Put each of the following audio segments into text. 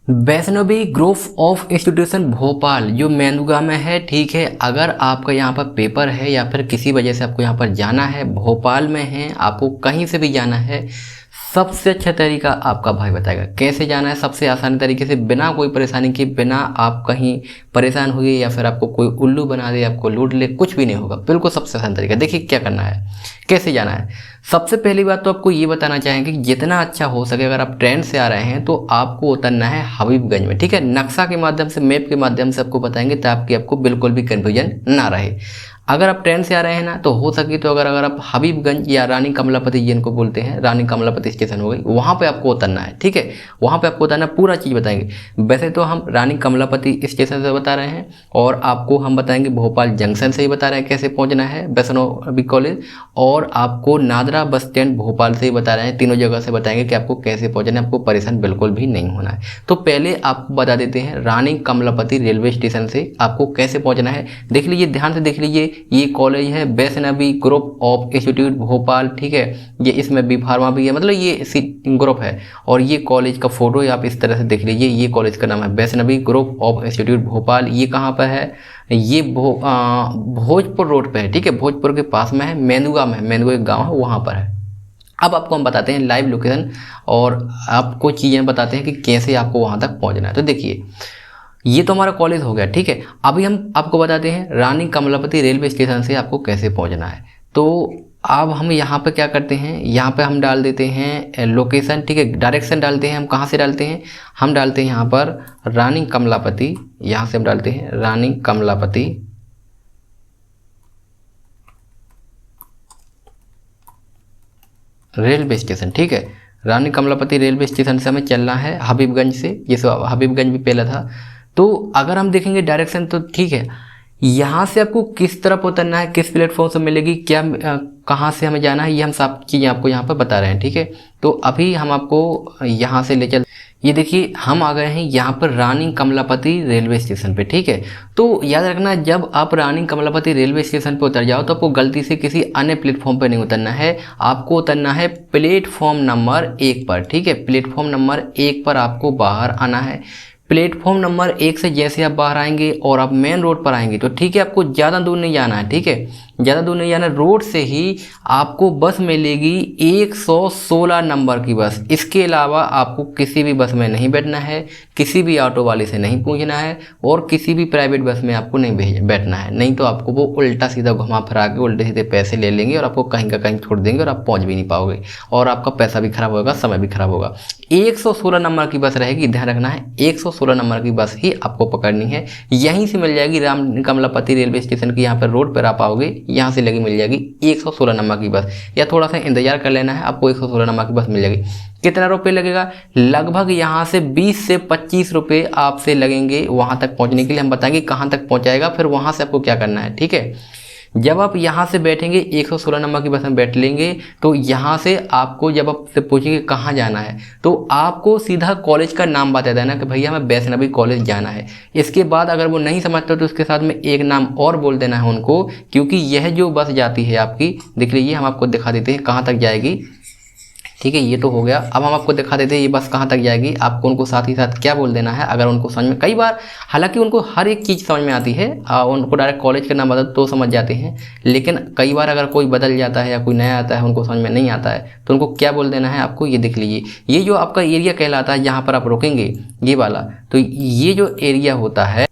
Vaishnavi group of institution Bhopal जो मेंदुगा में है, ठीक है। अगर आपका यहाँ पर पेपर है या फिर किसी वजह से आपको यहाँ पर जाना है, भोपाल में है, आपको कहीं से भी जाना है, सबसे अच्छा तरीका आपका भाई बताएगा कैसे जाना है। सबसे आसान तरीके से, बिना कोई परेशानी के, बिना आप कहीं परेशान हुए या फिर आपको कोई उल्लू बना दे, आपको लूट ले, कुछ भी नहीं होगा। बिल्कुल सबसे आसान तरीका। देखिए क्या करना है, कैसे जाना है। सबसे पहली बात तो आपको ये बताना चाहेंगे कि जितना अच्छा हो सके, अगर आप ट्रेन से आ रहे हैं तो आपको उतरना है हबीबगंज में, ठीक है। नक्शा के माध्यम से, मैप के माध्यम से आपको बताएंगे ताकि आपको बिल्कुल भी कन्फ्यूजन ना रहे। अगर आप ट्रेन से आ रहे हैं ना, तो हो सके तो अगर आप हबीबगंज या रानी कमलापति जिनको बोलते हैं, रानी कमलापति स्टेशन हो गई, वहाँ पे आपको उतरना है, ठीक है। वहाँ पे आपको उतरना, पूरा चीज़ बताएंगे। वैसे तो हम रानी कमलापति स्टेशन से बता रहे हैं और आपको हम बताएंगे भोपाल जंक्शन से ही बता रहे हैं कैसे पहुँचना है वैष्णवी कॉलेज, और आपको नादरा बस स्टैंड भोपाल से ही बता रहे हैं। तीनों जगह से बताएंगे कि आपको कैसे पहुँचना है, आपको परेशान बिल्कुल भी नहीं होना है। तो पहले आपको बता देते हैं रानी कमलापति रेलवे स्टेशन से आपको कैसे पहुँचना है। देख लीजिए, ध्यान से देख लीजिए, ये कॉलेज है Vaishnavi group of institute Bhopal, ठीक है। ये इसमें बी फार्मा भी है, मतलब ये ग्रुप है। और ये कॉलेज का फोटो आप इस तरह से देख लीजिए। ये कॉलेज का नाम है Vaishnavi group of institute Bhopal. ये कहाँ पर है, ये भोजपुर रोड पे है, ठीक है। भोजपुर के पास में है, मेंदुगा में, मेंदुगा एक गाँव है, वहाँ पर है। अब आपको हम बताते हैं लाइव लोकेशन और आपको चीज़ें बताते हैं कि कैसे आपको वहाँ तक पहुँचना है। तो देखिए, ये तो हमारा कॉलेज हो गया, ठीक है। अभी हम आपको बताते हैं रानी कमलापति रेलवे स्टेशन से आपको कैसे पहुंचना है। तो अब हम यहाँ पे क्या करते हैं, यहाँ पे हम डाल देते हैं लोकेशन, ठीक है। डायरेक्शन डालते हैं, हम कहाँ से डालते हैं, हम डालते हैं यहाँ पर रानी कमलापति, यहाँ से हम डालते हैं रानी कमलापति रेलवे स्टेशन, ठीक है। रानी कमलापति रेलवे स्टेशन से हमें चलना है हबीबगंज से, ये हबीबगंज भी पहला था। तो अगर हम देखेंगे डायरेक्शन तो ठीक है, यहाँ से आपको किस तरफ उतरना है, किस प्लेटफॉर्म से मिलेगी, क्या कहाँ से हमें जाना है, ये हम सब चीज़ें आपको यहाँ पर बता रहे हैं, ठीक है। तो अभी हम आपको यहाँ से ले चल, ये देखिए हम आ गए हैं यहाँ पर रानी कमलापति रेलवे स्टेशन पे, ठीक है। तो याद रखना, जब आप रानी कमलापति रेलवे स्टेशन पे उतर जाओ तो आपको गलती से किसी अन्य प्लेटफॉर्म पे नहीं उतरना है, आपको उतरना है प्लेटफॉर्म नंबर 1 पर, ठीक है। प्लेटफॉर्म नंबर 1 पर आपको बाहर आना है। प्लेटफॉर्म नंबर 1 से जैसे आप बाहर आएंगे और आप मेन रोड पर आएंगे तो ठीक है, आपको ज़्यादा दूर नहीं जाना है, ठीक है। ज़्यादा दूर नहीं जाना, रोड से ही आपको बस मिलेगी 116 नंबर की बस। इसके अलावा आपको किसी भी बस में नहीं बैठना है, किसी भी ऑटो वाले से नहीं पूछना है और किसी भी प्राइवेट बस में आपको नहीं बैठना है। नहीं तो आपको वो उल्टा सीधा घुमा फिरा के उल्टे सीधे पैसे ले लेंगे और आपको कहीं का कहीं छोड़ देंगे और आप पहुँच भी नहीं पाओगे और आपका पैसा भी खराब होगा, समय भी खराब होगा। 116 नंबर की बस रहेगी, ध्यान रखना है। 116 नंबर की बस ही आपको पकड़नी है। यहीं से मिल जाएगी राम कमलापति रेलवे स्टेशन की, यहाँ पर रोड पर आप आओगे, यहाँ से लगी मिल जाएगी 116 नंबर की बस, या थोड़ा सा इंतजार कर लेना है, आपको 116 नंबर की बस मिल जाएगी। कितना रुपये लगेगा, लगभग यहाँ से 20 से 25 रुपये आपसे लगेंगे वहाँ तक पहुँचने के लिए। हम बताएंगे कहाँ तक पहुँचाएगा, फिर वहाँ से आपको क्या करना है, ठीक है। जब आप यहाँ से बैठेंगे 116 नंबर की बस में बैठ लेंगे तो यहाँ से आपको जब आपसे पूछेंगे कहाँ जाना है तो आपको सीधा कॉलेज का नाम बता देना कि भैया हमें वैष्णवी कॉलेज जाना है। इसके बाद अगर वो नहीं समझते तो उसके साथ में एक नाम और बोल देना है उनको, क्योंकि यह जो बस जाती है आपकी, देख लीजिए हम आपको दिखा देते हैं कहाँ तक जाएगी, ठीक है। ये तो हो गया। अब हम आपको दिखा देते हैं ये बस कहाँ तक जाएगी। आपको उनको साथ ही साथ क्या बोल देना है, अगर उनको समझ में, कई बार हालांकि उनको हर एक चीज़ समझ में आती है, उनको डायरेक्ट कॉलेज का नाम बदल तो समझ जाते हैं, लेकिन कई बार अगर कोई बदल जाता है या कोई नया आता है उनको समझ में नहीं आता है तो उनको क्या बोल देना है आपको, ये देख लीजिए। ये जो आपका एरिया कहलाता है जहाँ पर आप रुकेंगे, ये वाला, तो ये जो एरिया होता है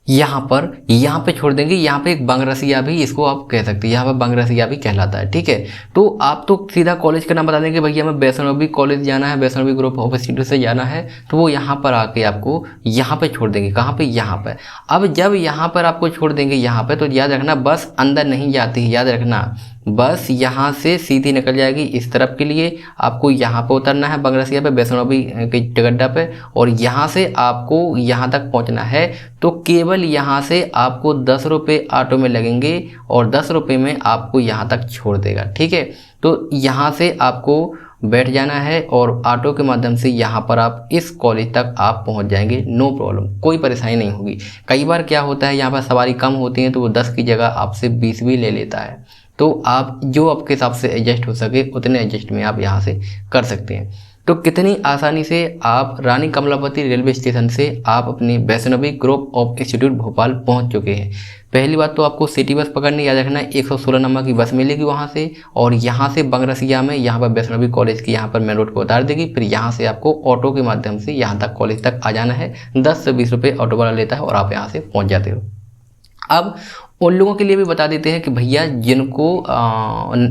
यहाँ पे छोड़ देंगे। यहाँ पे एक बंगरसिया भी इसको आप कह सकते हैं, यहाँ पर बंगरसिया भी कहलाता है, ठीक है। तो आप तो सीधा कॉलेज का नाम बता देंगे भैया हमें वैष्णवी कॉलेज जाना है, वैष्णवी ग्रुप ऑफ इंस्टीट्यूट से जाना है, तो वो यहाँ पर आके आपको यहाँ पे छोड़ देंगे। कहाँ पे, यहाँ पर। अब जब यहाँ पर आपको छोड़ देंगे यहाँ पे, तो याद रखना बस अंदर नहीं जाती है, याद रखना बस यहाँ से सीधी निकल जाएगी इस तरफ के लिए। आपको यहाँ पे उतरना है बंगरसिया पे, वैष्णवी के टिकट्टा पे, और यहाँ से आपको यहाँ तक पहुँचना है। तो केवल यहाँ से आपको 10 रुपये ऑटो में लगेंगे और 10 रुपये में आपको यहाँ तक छोड़ देगा, ठीक है। तो यहाँ से आपको बैठ जाना है और ऑटो के माध्यम से यहाँ पर आप इस कॉलेज तक आप पहुँच जाएंगे, नो प्रॉब्लम, कोई परेशानी नहीं होगी। कई बार क्या होता है यहाँ पर सवारी कम होती है तो वो 10 की जगह आपसे 20 भी ले लेता है। तो आप जो आपके हिसाब से एडजस्ट हो सके उतने एडजस्ट में आप यहाँ से कर सकते हैं। तो कितनी आसानी से आप रानी कमलापति रेलवे स्टेशन से आप अपनी Vaishnavi group of institute Bhopal पहुंच चुके हैं। पहली बात तो आपको सिटी बस पकड़नी, याद रखना 116 नंबर की बस मिलेगी वहां से, और यहाँ से बंगरसिया में यहाँ पर वैष्णवी कॉलेज की यहाँ पर मेन रोड पर उतार देगी। फिर यहाँ से आपको ऑटो के माध्यम से यहाँ तक कॉलेज तक आ जाना है। 10 से 20 रुपये ऑटो वाला लेता है और आप यहाँ से पहुँच जाते हो। अब उन लोगों के लिए भी बता देते हैं कि भैया जिनको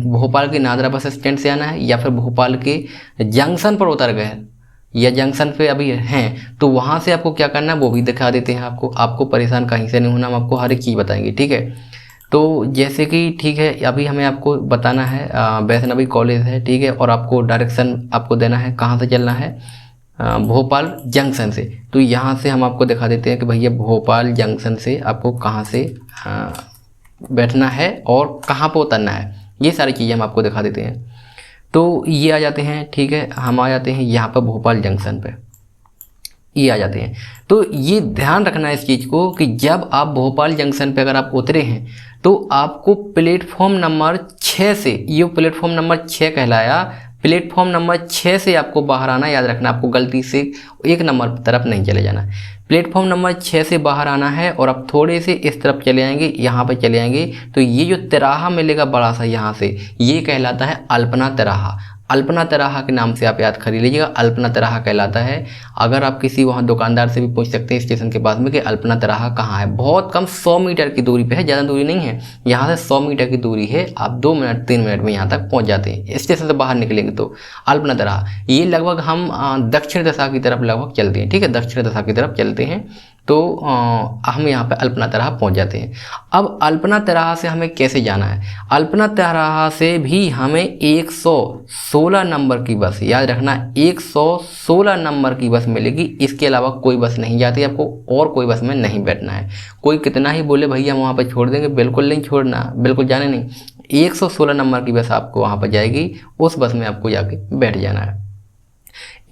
भोपाल के नादरा बस स्टैंड से आना है या फिर भोपाल के जंक्शन पर उतर गए या जंक्शन पे अभी हैं, तो वहाँ से आपको क्या करना है वो भी दिखा देते हैं। आपको परेशान कहीं से नहीं होना, हम आपको हर एक चीज़ बताएंगे, ठीक है। तो जैसे कि ठीक है, अभी हमें आपको बताना है वैष्णवी कॉलेज है, ठीक है, और आपको डायरेक्शन आपको देना है कहाँ से चलना है, भोपाल जंक्शन से। तो यहाँ से हम आपको दिखा देते हैं कि भैया भोपाल जंक्शन से आपको कहाँ से बैठना है और कहाँ पर उतरना है, ये सारी चीज़ें हम आपको दिखा देते हैं। तो ये आ जाते हैं, ठीक है, हम आ जाते हैं यहाँ पर भोपाल जंक्शन पे, ये आ जाते हैं। तो ये ध्यान रखना है इस चीज़ को कि जब आप भोपाल जंक्शन पे अगर आप उतरे हैं तो आपको प्लेटफॉर्म नंबर 6 से, ये प्लेटफॉर्म नंबर 6 कहलाया, प्लेटफॉर्म नंबर 6 से आपको बाहर आना। याद रखना, आपको गलती से 1 नंबर तरफ नहीं चले जाना, प्लेटफॉर्म नंबर 6 से बाहर आना है और आप थोड़े से इस तरफ चले आएंगे, यहाँ पे चले आएंगे तो ये जो तिराहा मिलेगा बड़ा सा यहाँ से, ये कहलाता है अल्पना तिराहा। अल्पना तिराहा के नाम से आप याद कर लीजिएगा, अल्पना तिराहा कहलाता है। अगर आप किसी वहाँ दुकानदार से भी पूछ सकते हैं स्टेशन के पास में कि अल्पना तिराहा कहाँ है, बहुत कम 100 मीटर की दूरी पे है, ज़्यादा दूरी नहीं है, यहाँ से 100 मीटर की दूरी है। आप 2 मिनट 3 मिनट में यहाँ तक पहुँच जाते हैं, स्टेशन से बाहर निकलेंगे तो अल्पना तिराहा। ये लगभग हम दक्षिण दिशा की तरफ लगभग चलते हैं, ठीक है, दक्षिण दिशा की तरफ चलते हैं तो हम यहाँ पे अल्पना तिराहा पहुँच जाते हैं। अब अल्पना तिराहा से हमें कैसे जाना है, अल्पना तिराहा से भी हमें 116 नंबर की बस, याद रखना 116 नंबर की बस मिलेगी, इसके अलावा कोई बस नहीं जाती आपको और कोई बस में नहीं बैठना है। कोई कितना ही बोले भैया हम वहाँ पर छोड़ देंगे, बिल्कुल नहीं छोड़ना, बिल्कुल जाने नहीं। 116 नंबर की बस आपको वहाँ पर जाएगी, उस बस में आपको जाके बैठ जाना है।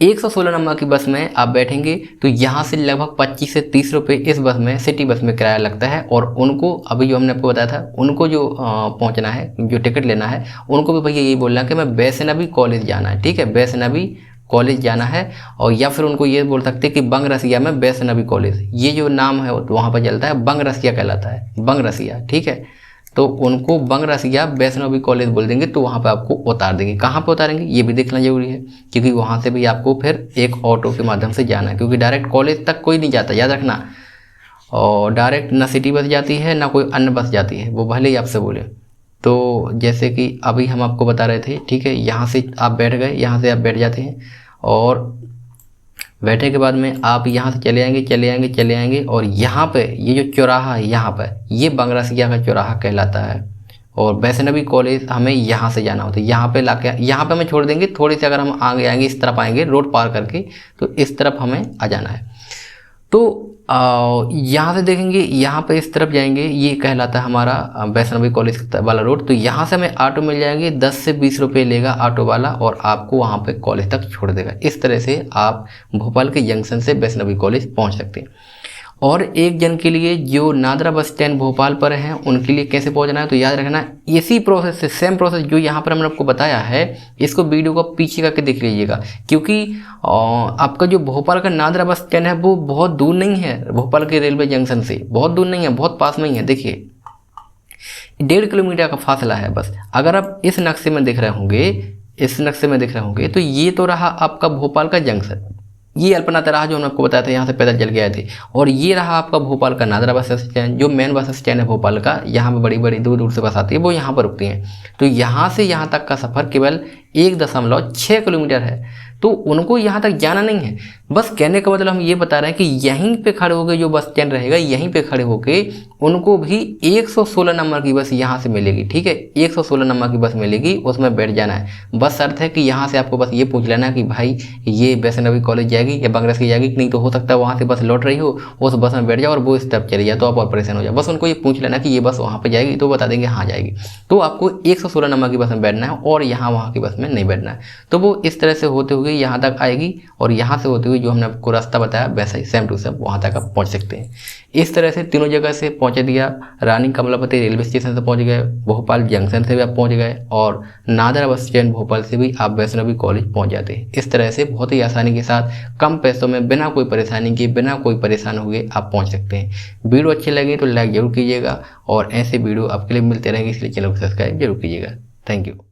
116 नंबर की बस में आप बैठेंगे तो यहाँ से लगभग 25 से 30 रुपये इस बस में, सिटी बस में किराया लगता है। और उनको अभी जो हमने आपको बताया था, उनको जो पहुँचना है, जो टिकट लेना है, उनको भी भैया यही बोलना है कि मैं वैष्णवी कॉलेज जाना है, ठीक है, वैष्णवी कॉलेज जाना है। और या फिर उनको ये बोल सकते हैं कि बंगरसिया में वैष्णवी कॉलेज, ये जो नाम है वहाँ पर चलता है, बंगरसिया कहलाता है, बंगरसिया, ठीक है। तो उनको बंगरसिया वैष्णवी कॉलेज बोल देंगे तो वहाँ पे आपको उतार देंगे। कहाँ पे उतारेंगे ये भी देखना जरूरी है, क्योंकि वहाँ से भी आपको फिर एक ऑटो के माध्यम से जाना है, क्योंकि डायरेक्ट कॉलेज तक कोई नहीं जाता, याद रखना। और डायरेक्ट ना सिटी बस जाती है ना कोई अन्य बस जाती है, वो भले ही आपसे बोले। तो जैसे कि अभी हम आपको बता रहे थे, ठीक है, यहाँ से आप बैठ गए, यहाँ से आप बैठ जाते हैं और बैठने के बाद में आप यहाँ से चले आएंगे और यहाँ पे ये जो चौराहा है, यहाँ पे ये बंगरसिया का चौराहा कहलाता है। और वैष्णवी कॉलेज हमें यहाँ से जाना होता है, यहाँ पे लाके यहाँ पे हमें छोड़ देंगे। थोड़ी सी अगर हम आगे आएंगे, इस तरफ आएंगे रोड पार करके, तो इस तरफ हमें आ जाना है। तो यहाँ से देखेंगे, यहाँ पे इस तरफ जाएंगे, ये कहलाता है हमारा वैष्णवी कॉलेज वाला रोड। तो यहाँ से हमें ऑटो मिल जाएंगे, 10 से 20 रुपये लेगा ऑटो वाला और आपको वहाँ पे कॉलेज तक छोड़ देगा। इस तरह से आप भोपाल के जंक्शन से वैष्णवी कॉलेज पहुँच सकते हैं। और एक जन के लिए जो नादरा बस स्टैंड भोपाल पर हैं, उनके लिए कैसे पहुंचना है, तो याद रखना इसी प्रोसेस से, सेम प्रोसेस जो यहाँ पर हमने आपको बताया है, इसको वीडियो को पीछे करके देख लीजिएगा। क्योंकि आपका जो भोपाल का नादरा बस स्टैंड है वो बहुत दूर नहीं है, भोपाल के रेलवे जंक्शन से बहुत दूर नहीं है, बहुत पास में ही है। देखिए 1.5 किलोमीटर का फासला है बस। अगर आप इस नक्शे में देख रहे होंगे, तो ये तो रहा आपका भोपाल का जंक्शन, ये अल्पना तिराहा जो हमने आपको बताया था, यहाँ से पैदल चल के आए थे। और ये रहा आपका भोपाल का नादरा बस स्टैंड, जो मेन बस स्टैंड है भोपाल का। यहाँ पे बड़ी बड़ी दूर दूर से बस आती है, वो यहाँ पर रुकती हैं। तो यहाँ से यहाँ तक का सफ़र केवल 1.6 किलोमीटर है। तो उनको यहाँ तक जाना नहीं है। बस कहने का मतलब हम ये बता रहे हैं कि यहीं पे खड़े होकर जो बस स्टैंड रहेगा, यहीं पे खड़े होकर उनको भी 116 नंबर की बस यहाँ से मिलेगी, ठीक है, 116 नंबर की बस मिलेगी, उसमें बैठ जाना है। बस शर्त है कि यहाँ से आपको बस ये पूछ लेना कि भाई ये वैष्णवी कॉलेज जाएगी या बंगरसिया जाएगी, नहीं तो हो सकता है वहाँ से बस लौट रही हो, उस बस में बैठ जाओ और वो इस तरफ चली जाए, तो आप और परेशान हो जाए। बस उनको ये पूछ लेना कि ये बस वहाँ पर जाएगी, तो बता देंगे हाँ जाएगी। तो आपको 116 नंबर की बस में बैठना है और यहाँ वहाँ की बस में नहीं बैठना है। तो वो इस तरह से होते हुए यहाँ तक आएगी और यहाँ से होते हुए भी जो हमने आपको रास्ता बताया वैसा ही सेम टू सेम वहाँ तक आप पहुँच सकते हैं। इस तरह से तीनों जगह से पहुँचा दिया, रानी कमलापति रेलवे स्टेशन से पहुँच गए, भोपाल जंक्शन से भी आप पहुँच गए, और नादरा बस स्टैंड भोपाल से भी आप वैष्णवी कॉलेज पहुँच जाते हैं। इस तरह से बहुत ही आसानी के साथ कम पैसों में बिना कोई परेशानी के, बिना कोई परेशान हुए आप पहुँच सकते हैं। वीडियो अच्छी लगे तो लाइक जरूर कीजिएगा, और ऐसे वीडियो आपके लिए मिलते रहेंगे, इसलिए चैनल को सब्सक्राइब जरूर कीजिएगा। Thank you.